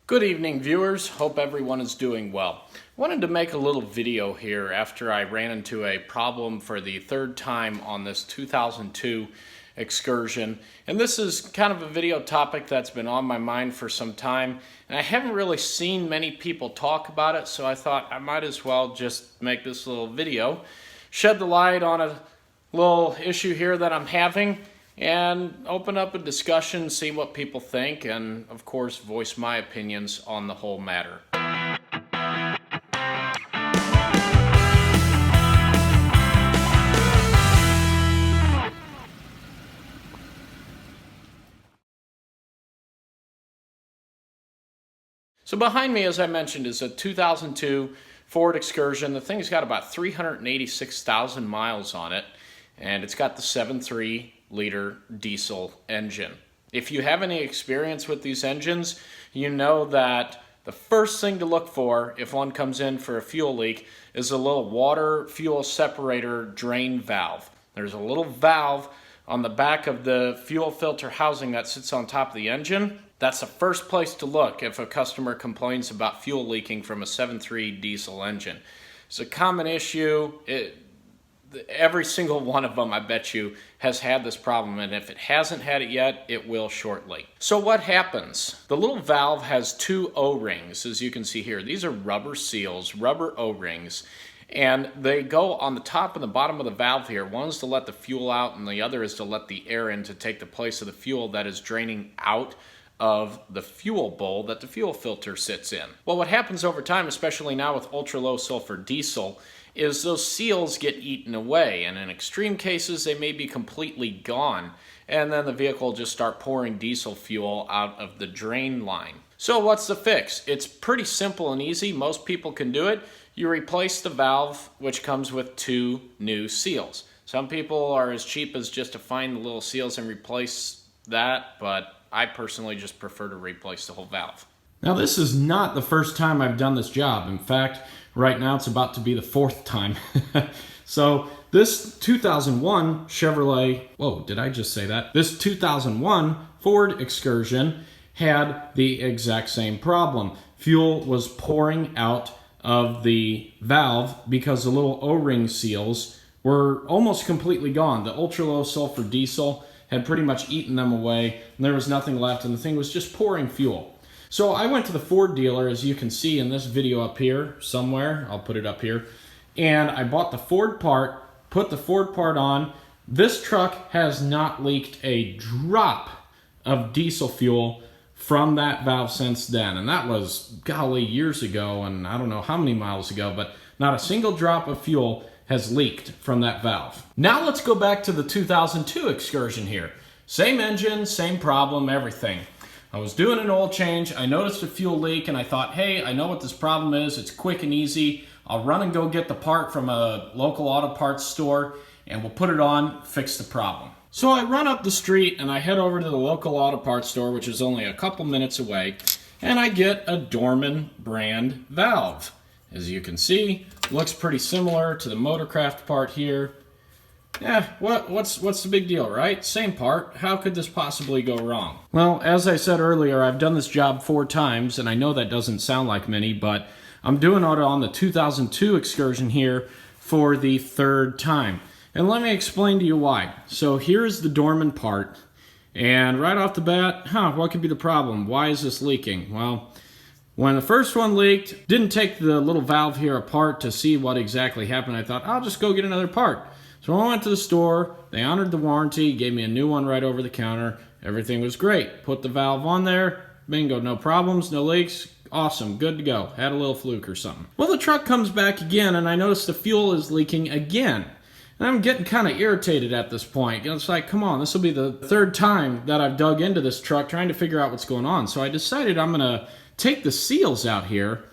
Good evening, viewers. Hope everyone is doing well. Wanted to make a little video here after I ran into a problem for the third time on this 2002 excursion. And this is kind of a video topic that's been on my mind for some time. And I haven't really seen many people talk about it, so I thought I might as well just make this little video, shed the light on a little issue here that I'm having, and open up a discussion, see what people think, and of course voice my opinions on the whole matter. So behind me, as I mentioned, is a 2002 Ford Excursion. The thing's got about 386,000 miles on it, and it's got the 7.3 liter diesel engine. If you have any experience with these engines, you know that the first thing to look for if one comes in for a fuel leak is a little water fuel separator drain valve. There's a little valve on the back of the fuel filter housing that sits on top of the engine. That's the first place to look if a customer complains about fuel leaking from a 7.3 diesel engine. It's a common issue. Every single one of them, I bet you, has had this problem, and if it hasn't had it yet, it will shortly. So what happens? The little valve has two O-rings, as you can see here. These are rubber seals, rubber O-rings, and they go on the top and the bottom of the valve here. One is to let the fuel out, and the other is to let the air in to take the place of the fuel that is draining out of the fuel bowl that the fuel filter sits in. Well, what happens over time, especially now with ultra-low sulfur diesel, is those seals get eaten away, and in extreme cases they may be completely gone, and then the vehicle will just start pouring diesel fuel out of the drain line. So what's the fix? It's pretty simple and easy. Most people can do it. You replace the valve, which comes with two new seals. Some people are as cheap as just to find the little seals and replace that, but I personally just prefer to replace the whole valve. Now, this is not the first time I've done this job. In fact, right now it's about to be the fourth time. So this 2001 Chevrolet, whoa, did I just say that? This 2001 Ford Excursion had the exact same problem. Fuel was pouring out of the valve because the little O-ring seals were almost completely gone. The ultra-low sulfur diesel had pretty much eaten them away, and there was nothing left, and the thing was just pouring fuel. So I went to the Ford dealer, as you can see in this video up here somewhere, I'll put it up here, and I bought the Ford part, put the Ford part on. This truck has not leaked a drop of diesel fuel from that valve since then, and that was, golly, years ago, and I don't know how many miles ago, but not a single drop of fuel has leaked from that valve. Now let's go back to the 2002 Excursion here. Same engine, same problem, everything. I was doing an oil change, I noticed a fuel leak, and I thought, hey, I know what this problem is, it's quick and easy. I'll run and go get the part from a local auto parts store, and we'll put it on, fix the problem. So I run up the street, and I head over to the local auto parts store, which is only a couple minutes away, and I get a Dorman brand valve. As you can see, looks pretty similar to the Motorcraft part here. What's the big deal, right? Same part. How could this possibly go wrong? Well, as I said earlier, I've done this job 4 times, and I know that doesn't sound like many, but I'm doing it on the 2002 Excursion here for the 3rd time. And let me explain to you why. So here's the Dorman part, and right off the bat, what could be the problem? Why is this leaking? Well, when the first one leaked, didn't take the little valve here apart to see what exactly happened. I thought, I'll just go get another part. So I went to the store, they honored the warranty, gave me a new one right over the counter. Everything was great. Put the valve on there, bingo, no problems, no leaks, awesome, good to go. Had a little fluke or something. Well, the truck comes back again, and I notice the fuel is leaking again. And I'm getting kind of irritated at this point. It's like, come on, this will be the 3rd time that I've dug into this truck trying to figure out what's going on. So I decided I'm going to take the seals out here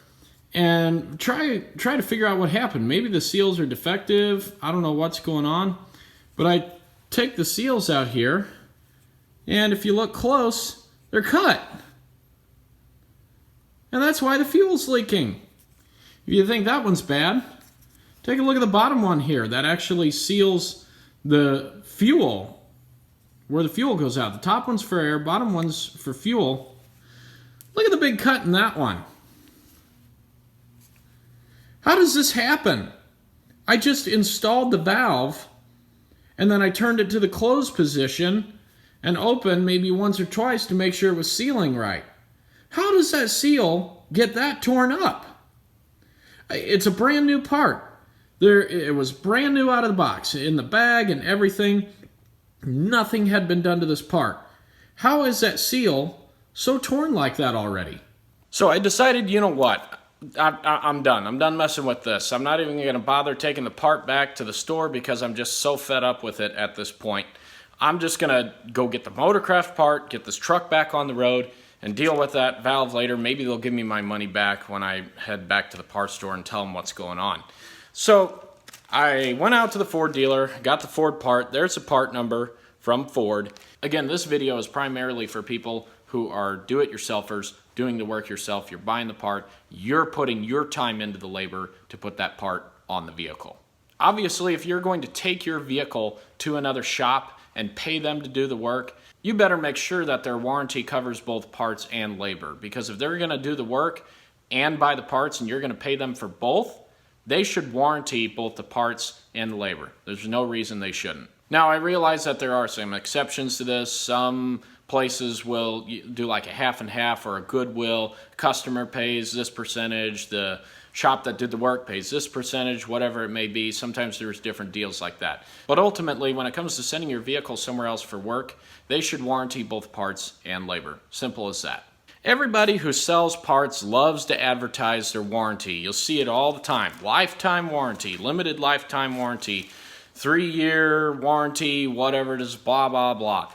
and try to figure out what happened. Maybe the seals are defective. I don't know what's going on. But I take the seals out here, and if you look close, they're cut. And that's why the fuel's leaking. If you think that one's bad, take a look at the bottom one here. That actually seals the fuel, where the fuel goes out. The top one's for air, bottom one's for fuel. Look at the big cut in that one. How does this happen? I just installed the valve, and then I turned it to the close position and opened maybe once or twice to make sure it was sealing right. How does that seal get that torn up? It's a brand new part. It was brand new out of the box, in the bag and everything. Nothing had been done to this part. How is that seal so torn like that already? So I decided, you know what? I'm done. I'm done messing with this. I'm not even going to bother taking the part back to the store because I'm just so fed up with it at this point. I'm just going to go get the Motorcraft part, get this truck back on the road, and deal with that valve later. Maybe they'll give me my money back when I head back to the parts store and tell them what's going on. So I went out to the Ford dealer, got the Ford part. There's a part number from Ford. Again, this video is primarily for people who are do-it-yourselfers, doing the work yourself. You're buying the part. You're putting your time into the labor to put that part on the vehicle. Obviously, if you're going to take your vehicle to another shop and pay them to do the work, you better make sure that their warranty covers both parts and labor. Because if they're going to do the work and buy the parts and you're going to pay them for both, they should warranty both the parts and the labor. There's no reason they shouldn't. Now, I realize that there are some exceptions to this. Some places will do like a half and half or a goodwill. Customer pays this percentage. The shop that did the work pays this percentage, whatever it may be. Sometimes there's different deals like that. But ultimately, when it comes to sending your vehicle somewhere else for work, they should warranty both parts and labor. Simple as that. Everybody who sells parts loves to advertise their warranty. You'll see it all the time. Lifetime warranty, limited lifetime warranty, 3-year warranty, whatever it is, blah, blah, blah.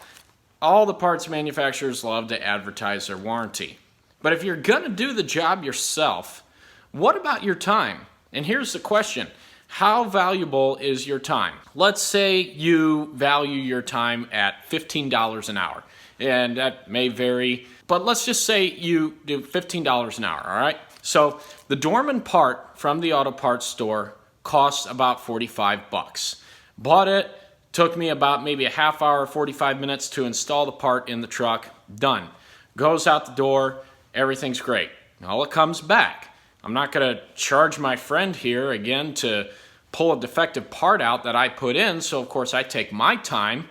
All the parts manufacturers love to advertise their warranty. But if you're going to do the job yourself, what about your time? And here's the question. How valuable is your time? Let's say you value your time at $15 an hour. And that may vary, but let's just say you do $15 an hour, all right? So the Dorman part from the auto parts store costs about 45 bucks. Bought it, took me about maybe a half hour, 45 minutes to install the part in the truck. Done. Goes out the door, everything's great. Now it comes back. I'm not going to charge my friend here again to pull a defective part out that I put in, so of course I take my time,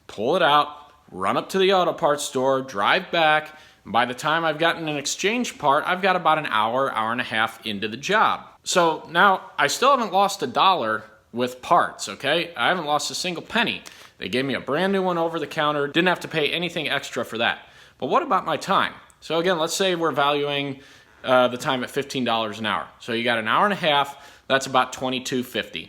pull it out, run up to the auto parts store, drive back, and by the time I've gotten an exchange part, I've got about an hour, hour and a half into the job. So now I still haven't lost $1 with parts, okay? I haven't lost a single penny. They gave me a brand new one over the counter, didn't have to pay anything extra for that. But what about my time? So again, let's say we're valuing the time at $15 an hour. So you got an hour and a half, that's about $22.50.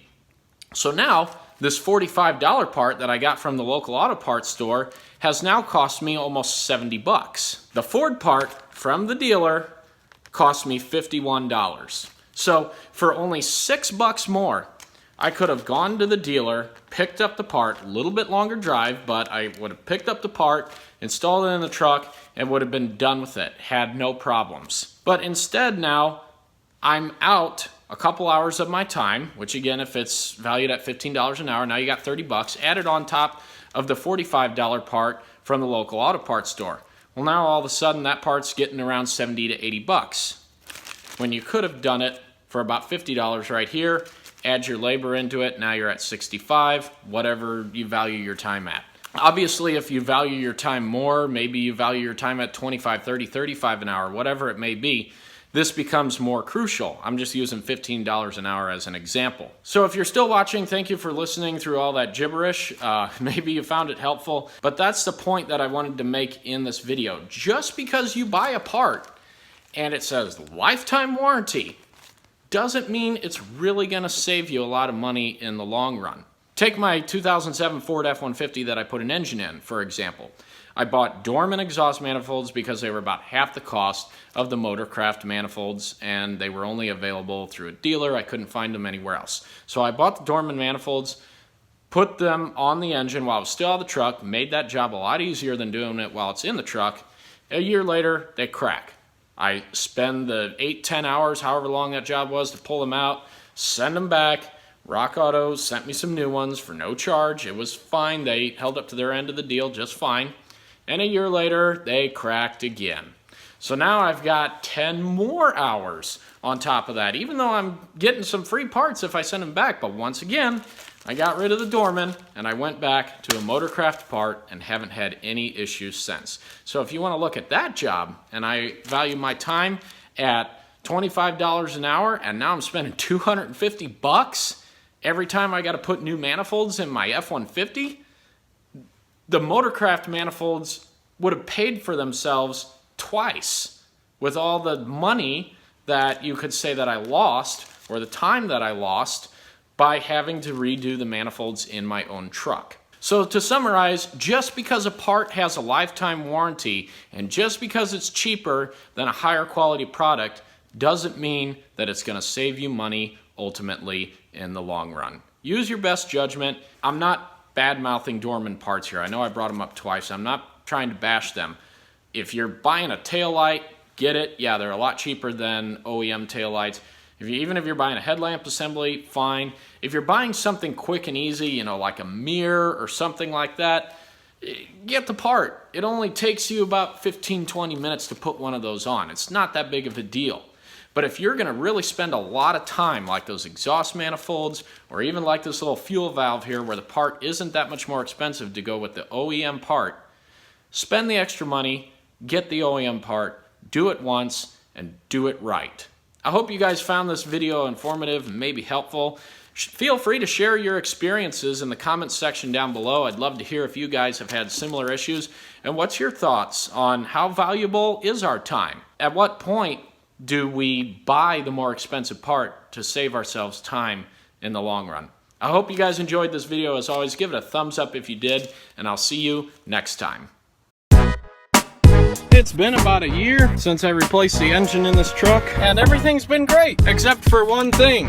So now, this $45 part that I got from the local auto parts store has now cost me almost 70 bucks. The Ford part from the dealer cost me $51. So for only $6 more, I could have gone to the dealer, picked up the part, a little bit longer drive, but I would have picked up the part, installed it in the truck, and would have been done with it, had no problems. But instead now, I'm out a couple hours of my time, which again, if it's valued at $15 an hour, now you got 30 bucks added on top of the $45 part from the local auto parts store. Well, now all of a sudden that part's getting around 70 to 80 bucks. When you could have done it for about $50 right here, add your labor into it, now you're at 65, whatever you value your time at. Obviously, if you value your time more, maybe you value your time at 25, 30, 35 an hour, whatever it may be, this becomes more crucial. I'm just using $15 an hour as an example. So if you're still watching, thank you for listening through all that gibberish. Maybe you found it helpful, but that's the point that I wanted to make in this video. Just because you buy a part and it says lifetime warranty doesn't mean it's really going to save you a lot of money in the long run. Take my 2007 Ford F-150 that I put an engine in, for example. I bought Dorman exhaust manifolds because they were about half the cost of the Motorcraft manifolds, and they were only available through a dealer. I couldn't find them anywhere else. So I bought the Dorman manifolds, put them on the engine while it was still out of the truck, made that job a lot easier than doing it while it's in the truck. A year later, they crack. I spend the 8-10 hours, however long that job was, to pull them out, send them back. Rock Auto sent me some new ones for no charge. It was fine. They held up to their end of the deal just fine. And a year later, they cracked again. So now I've got 10 more hours on top of that, even though I'm getting some free parts if I send them back. But once again, I got rid of the Dorman and I went back to a Motorcraft part and haven't had any issues since. So if you want to look at that job, and I value my time at $25 an hour, and now I'm spending $250 every time I got to put new manifolds in my F-150, the Motorcraft manifolds would have paid for themselves twice with all the money that you could say that I lost, or the time that I lost, by having to redo the manifolds in my own truck. So to summarize, just because a part has a lifetime warranty and just because it's cheaper than a higher quality product doesn't mean that it's going to save you money ultimately in the long run. Use your best judgment. I'm not bad-mouthing Dorman parts here. I know I brought them up twice. I'm not trying to bash them. If you're buying a taillight, get it. Yeah, they're a lot cheaper than OEM taillights. Even if you're buying a headlamp assembly, fine. If you're buying something quick and easy, you know, like a mirror or something like that, get the part. It only takes you about 15-20 minutes to put one of those on. It's not that big of a deal. But if you're going to really spend a lot of time, like those exhaust manifolds, or even like this little fuel valve here where the part isn't that much more expensive to go with the OEM part, spend the extra money, get the OEM part, do it once, and do it right. I hope you guys found this video informative and maybe helpful. Feel free to share your experiences in the comments section down below. I'd love to hear if you guys have had similar issues. And what's your thoughts on how valuable is our time? At what point do we buy the more expensive part to save ourselves time in the long run? I hope you guys enjoyed this video. As always, give it a thumbs up if you did, and I'll see you next time. It's been about a year since I replaced the engine in this truck, and everything's been great, except for one thing.